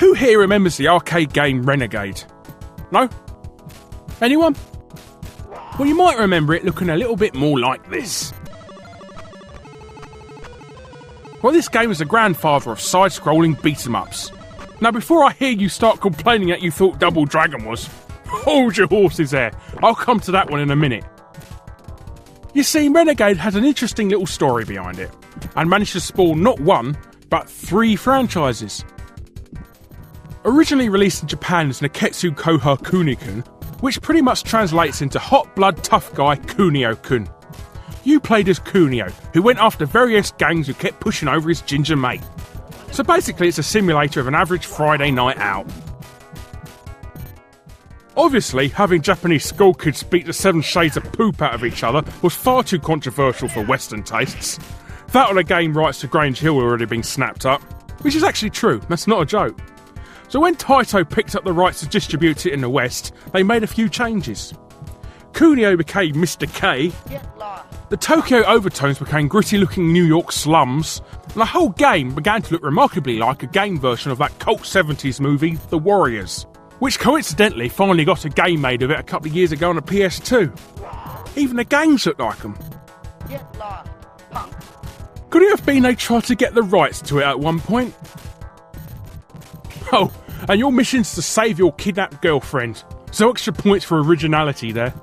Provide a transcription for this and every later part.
Who here remembers the arcade game Renegade? No? Anyone? Well, you might remember it looking a little bit more like this. Well, this game is the grandfather of side-scrolling beat-em-ups. Now, before I hear you start complaining that you thought Double Dragon was, hold your horses there. I'll come to that one in a minute. You see, Renegade has an interesting little story behind it, and managed to spawn not one, but 3 franchises. Originally released in Japan as Nekketsu Koha Kunio-Kun, which pretty much translates into hot blood tough guy Kunio-Kun. You played as Kunio, who went after various gangs who kept pushing over his ginger mate. So basically it's a simulator of an average Friday night out. Obviously, having Japanese school kids beat the 7 shades of poop out of each other was far too controversial for Western tastes. That or the game rights to Grange Hill had already been snapped up, which is actually true, that's not a joke. So when Taito picked up the rights to distribute it in the West, they made a few changes. Kunio became Mr. K, the Tokyo overtones became gritty-looking New York slums, and the whole game began to look remarkably like a game version of that cult 70s movie, The Warriors, which coincidentally finally got a game made of it a couple of years ago on a PS2. Even the gangs look like them. Could it have been they tried to get the rights to it at one point? Oh, and your mission's to save your kidnapped girlfriend. So extra points for originality there.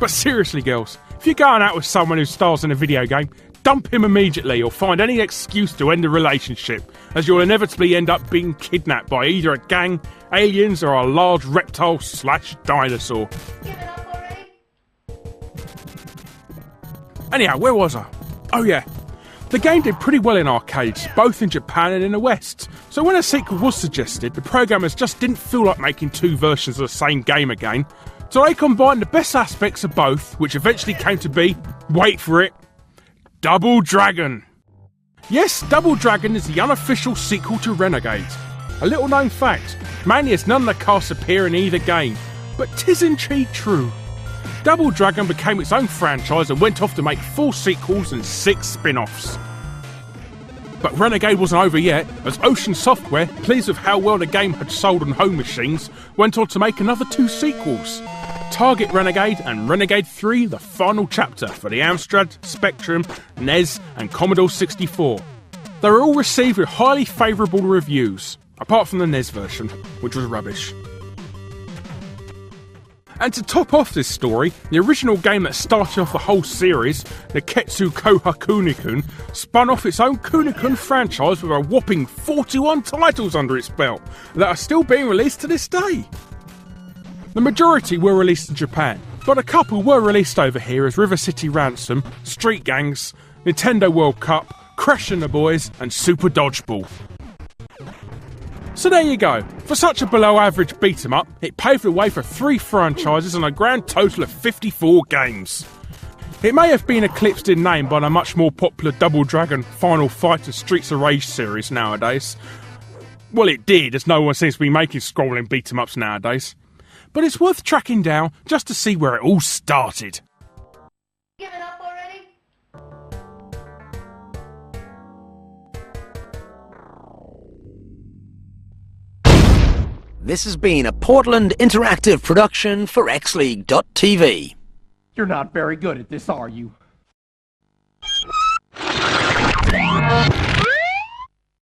But seriously, girls, if you're going out with someone who stars in a video game, dump him immediately or find any excuse to end the relationship, as you'll inevitably end up being kidnapped by either a gang, aliens, or a large reptile/dinosaur. Give it up already? Anyhow, where was I? Oh yeah. The game did pretty well in arcades, both in Japan and in the West, so when a sequel was suggested, the programmers just didn't feel like making 2 versions of the same game again, so they combined the best aspects of both, which eventually came to be, wait for it, Double Dragon. Yes, Double Dragon is the unofficial sequel to Renegade. A little known fact, mainly as none of the casts appear in either game, but 'tis indeed true. Double Dragon became its own franchise and went off to make 4 sequels and 6 spin-offs. But Renegade wasn't over yet, as Ocean Software, pleased with how well the game had sold on home machines, went on to make another 2 sequels. Target Renegade and Renegade 3, the final chapter for the Amstrad, Spectrum, NES and Commodore 64. They were all received with highly favourable reviews, apart from the NES version, which was rubbish. And to top off this story, the original game that started off the whole series, Nekketsu Koha Kunio-Kun, spun off its own Kunio-Kun franchise with a whopping 41 titles under its belt that are still being released to this day. The majority were released in Japan, but a couple were released over here as River City Ransom, Street Gangs, Nintendo World Cup, Crash and the Boys and Super Dodgeball. So there you go. For such a below average beat 'em up, it paved the way for 3 franchises and a grand total of 54 games. It may have been eclipsed in name by the much more popular Double Dragon, Final Fight and Streets of Rage series nowadays. Well, it did, as no one seems to be making scrolling beat 'em ups nowadays. But it's worth tracking down just to see where it all started. Give it up already? This has been a Portland Interactive production for XLeague.tv. You're not very good at this, are you?